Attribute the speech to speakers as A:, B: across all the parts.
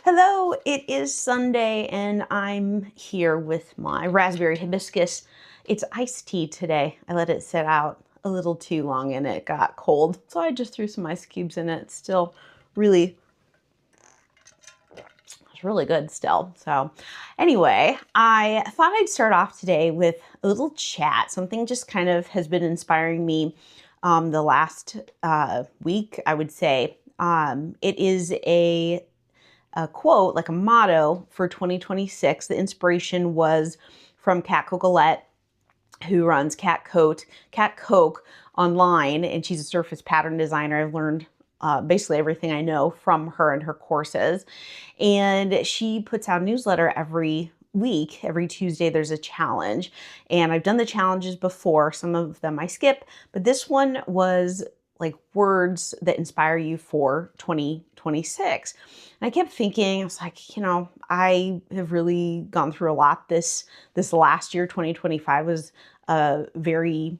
A: Hello, it is Sunday and I'm here with my raspberry hibiscus. It's iced tea today. I let it sit out a little too long and it got cold, so I just threw some ice cubes in it. It's still really, it's really good still. So anyway, I thought I'd start off today with a little chat. Something just kind of has been inspiring me the last week, I would say. It is a quote, like a motto for 2026. The inspiration was from Kat Cocolette, who runs Cat Coke online, and she's a surface pattern designer. I've learned basically everything I know from her and her courses. And she puts out a newsletter every week. Every Tuesday there's a challenge. And I've done the challenges before. Some of them I skip, but this one was like words that inspire you for 2026. And I kept thinking, I was like, I have really gone through a lot this last year. 2025 was a very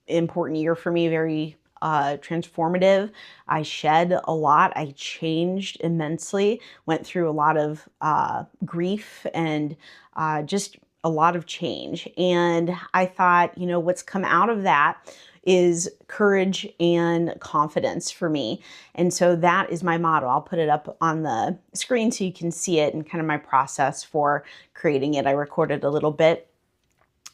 A: important year for me, very transformative. I shed a lot. I changed immensely, went through a lot of grief and just a lot of change. And I thought, what's come out of that is courage and confidence for me. And so that is my motto. I'll put it up on the screen so you can see it and kind of my process for creating it. I recorded a little bit.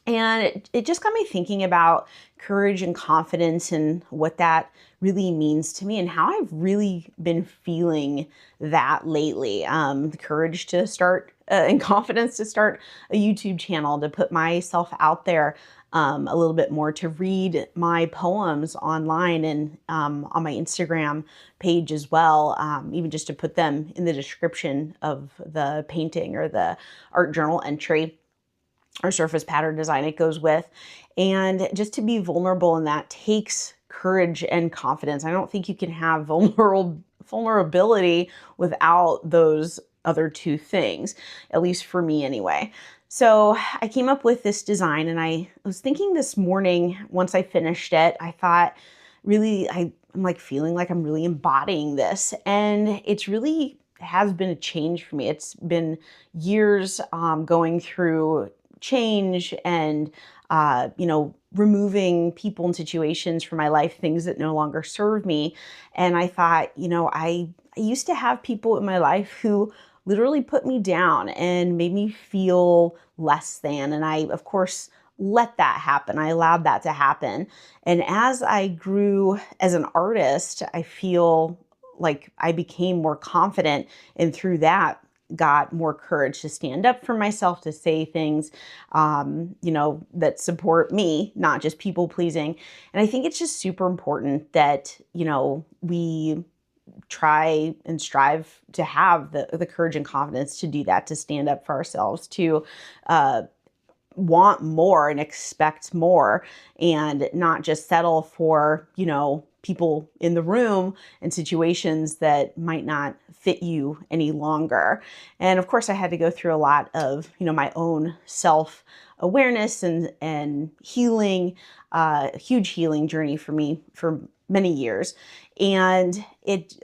A: And it just got me thinking about courage and confidence and what that really means to me and how I've really been feeling that lately. The courage to start and confidence to start a YouTube channel, to put myself out there a little bit more, to read my poems online and on my Instagram page as well, even just to put them in the description of the painting or the art journal entry or surface pattern design it goes with. And just to be vulnerable, and that takes courage and confidence. I don't think you can have vulnerability without those other two things, at least for me anyway. So I came up with this design, and I was thinking this morning, once I finished it, I thought really, I'm like feeling like I'm really embodying this. And it's really has been a change for me. It's been years going through change and, removing people and situations from my life, things that no longer serve me. And I thought, I used to have people in my life who literally put me down and made me feel less than. And I, of course, let that happen. I allowed that to happen. And as I grew as an artist, I feel like I became more confident, and through that, got more courage to stand up for myself, to say things, that support me, not just people pleasing. And I think it's just super important that, we try and strive to have the courage and confidence to do that, to stand up for ourselves, to want more and expect more, and not just settle for, people in the room and situations that might not fit you any longer. And of course, I had to go through a lot of, my own self-awareness and healing, a huge healing journey for me for many years. And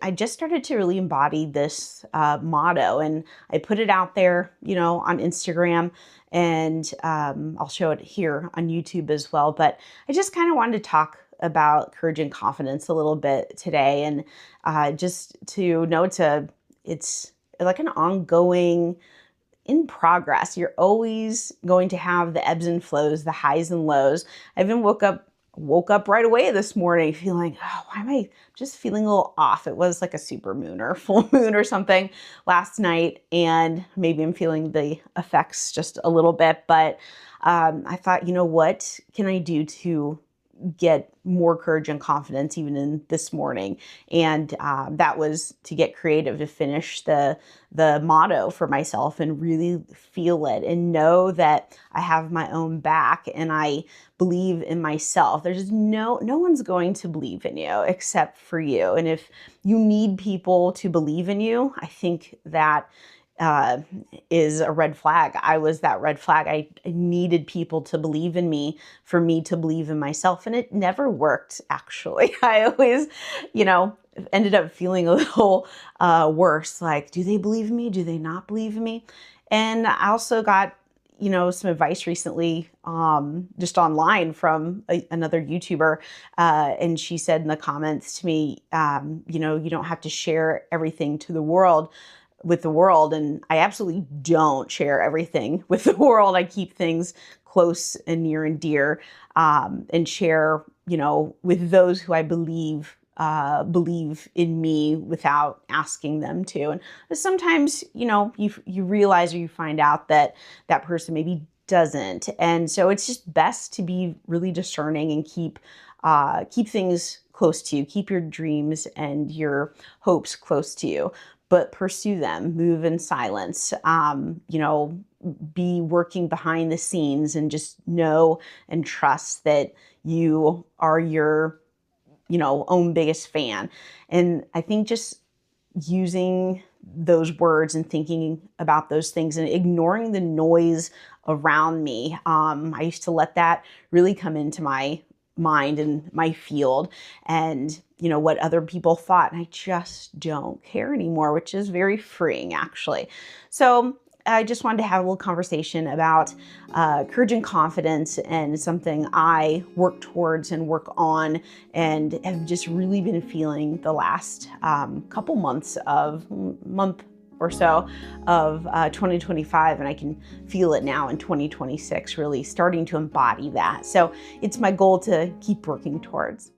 A: I just started to really embody this motto, and I put it out there, on Instagram, and I'll show it here on YouTube as well. But I just kind of wanted to talk about courage and confidence a little bit today, and just to know it's like an ongoing, in progress. You're always going to have the ebbs and flows, the highs and lows. I even woke up right away this morning feeling, why am I just feeling a little off? It was like a super moon or full moon or something last night, and maybe I'm feeling the effects just a little bit, but I thought, what can I do to get more courage and confidence even in this morning. And that was to get creative, to finish the motto for myself and really feel it and know that I have my own back and I believe in myself. There's no one's going to believe in you except for you. And if you need people to believe in you, I think that is a red flag. I was that red flag. I needed people to believe in me for me to believe in myself. And it never worked, actually. I always, ended up feeling a little worse. Like, do they believe in me? Do they not believe in me? And I also got, some advice recently, just online from another YouTuber. And she said in the comments to me, you don't have to share everything with the world. And I absolutely don't share everything with the world. I keep things close and near and dear, and share, with those who I believe in me without asking them to. And sometimes, you realize or you find out that that person maybe doesn't. And so it's just best to be really discerning and keep things close to you, keep your dreams and your hopes close to you, but pursue them, move in silence, be working behind the scenes and just know and trust that you are your, own biggest fan. And I think just using those words and thinking about those things and ignoring the noise around me. I used to let that really come into my mind and my field and what other people thought, and I just don't care anymore, which is very freeing, actually. So I just wanted to have a little conversation about courage and confidence, and something I work towards and work on and have just really been feeling the last month or so of 2025, and I can feel it now in 2026, really starting to embody that. So it's my goal to keep working towards.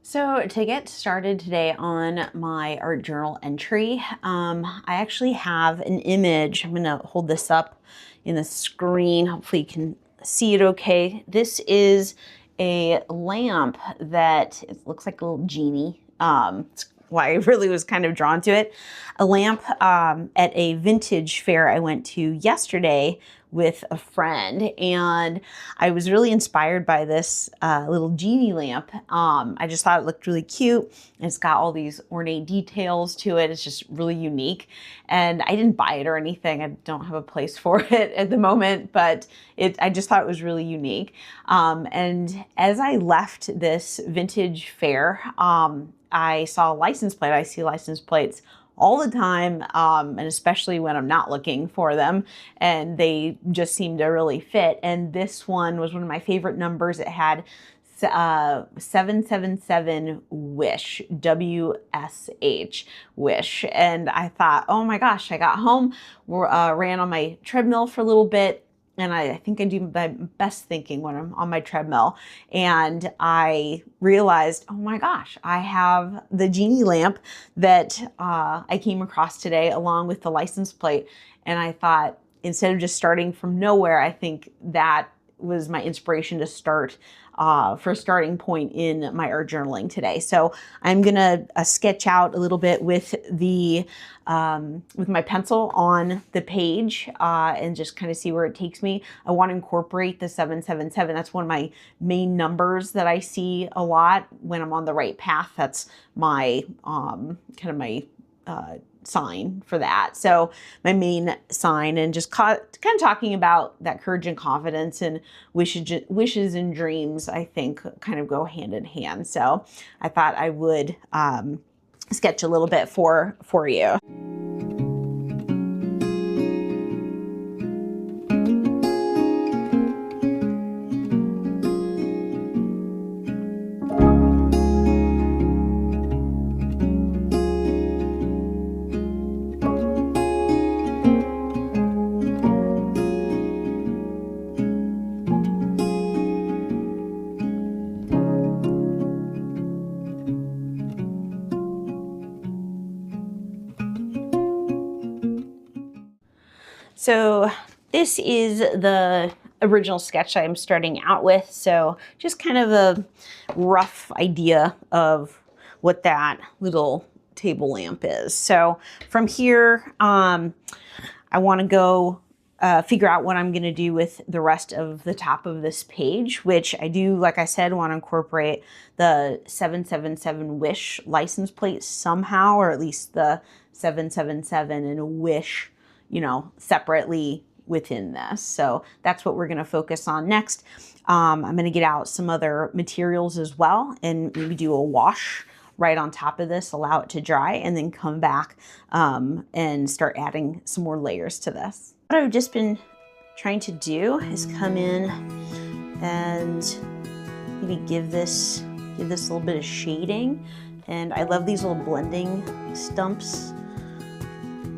A: So to get started today on my art journal entry, I actually have an image. I'm gonna hold this up in the screen. Hopefully you can see it okay. This is a lamp that it looks like a little genie. It's why I really was kind of drawn to it. A lamp at a vintage fair I went to yesterday with a friend, and I was really inspired by this little genie lamp. I just thought it looked really cute, and it's got all these ornate details to it. It's just really unique, and I didn't buy it or anything. I don't have a place for it at the moment, but I just thought it was really unique. And as I left this vintage fair, I saw a license plate. I see license plates all the time, and especially when I'm not looking for them, and they just seem to really fit. And this one was one of my favorite numbers. It had 777 Wish, WSH, Wish. And I thought, oh my gosh, I got home, ran on my treadmill for a little bit, and I think I do my best thinking when I'm on my treadmill. And I realized, oh my gosh, I have the genie lamp that I came across today along with the license plate. And I thought, instead of just starting from nowhere, I think that was my inspiration to start for a starting point in my art journaling today. So I'm gonna sketch out a little bit with my pencil on the page and just kind of see where it takes me. I want to incorporate the 777. That's one of my main numbers that I see a lot when I'm on the right path. That's my kind of my sign for that. So my main sign, and just kind of talking about that courage and confidence and wishes and dreams, I think kind of go hand in hand. So I thought I would sketch a little bit for you. So this is the original sketch I'm starting out with. So just kind of a rough idea of what that little table lamp is. So from here, I want to go figure out what I'm going to do with the rest of the top of this page, which I do, like I said, want to incorporate the 777 Wish license plate somehow, or at least the 777 and a Wish, you know, separately within this. So that's what we're going to focus on next. I'm going to get out some other materials as well and maybe do a wash right on top of this, allow it to dry, and then come back and start adding some more layers to this. What I've just been trying to do is come in and maybe give this a little bit of shading. And I love these little blending stumps,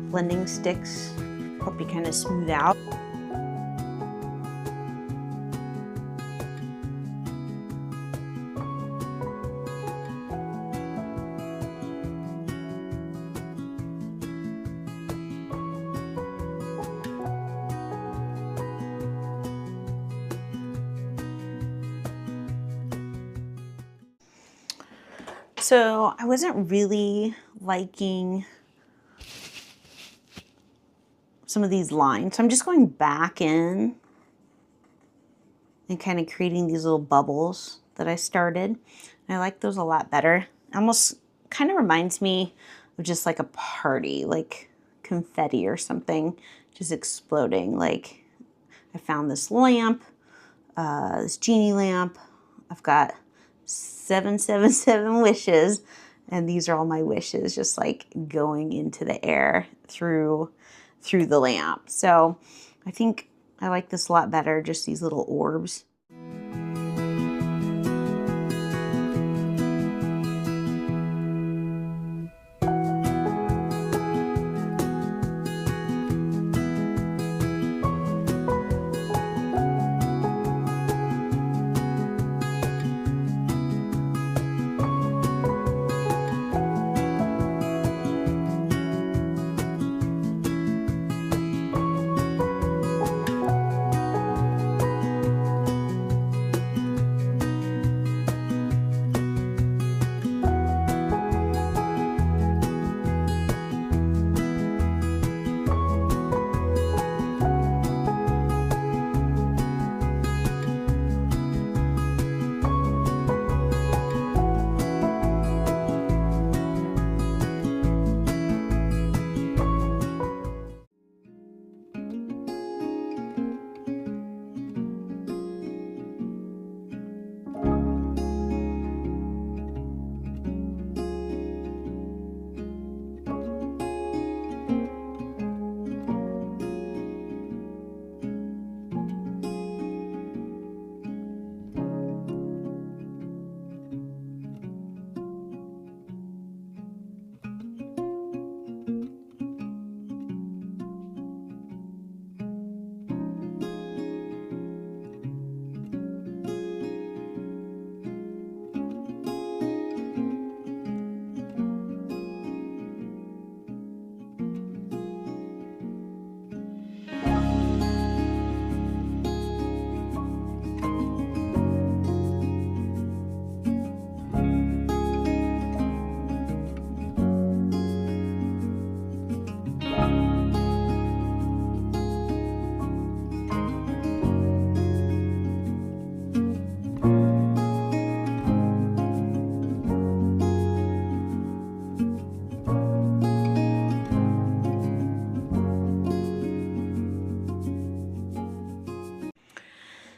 A: blending sticks, help you kind of smooth out. So I wasn't really liking some of these lines. So I'm just going back in and kind of creating these little bubbles that I started. And I like those a lot better. Almost kind of reminds me of just like a party, like confetti or something just exploding. Like I found this lamp, this genie lamp. I've got 777 wishes, and these are all my wishes just like going into the air through the lamp. So I think I like this a lot better, just these little orbs.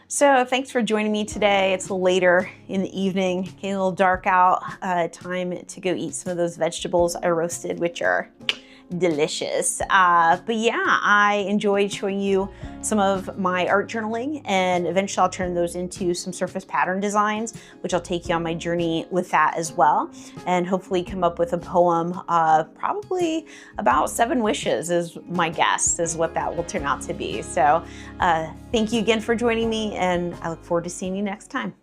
A: So thanks for joining me today. It's later in the evening, getting a little dark out. Time to go eat some of those vegetables I roasted, which are delicious. But yeah, I enjoyed showing you some of my art journaling, and eventually I'll turn those into some surface pattern designs, which I'll take you on my journey with that as well, and hopefully come up with a poem, probably about 7 wishes is my guess, is what that will turn out to be. So thank you again for joining me, and I look forward to seeing you next time.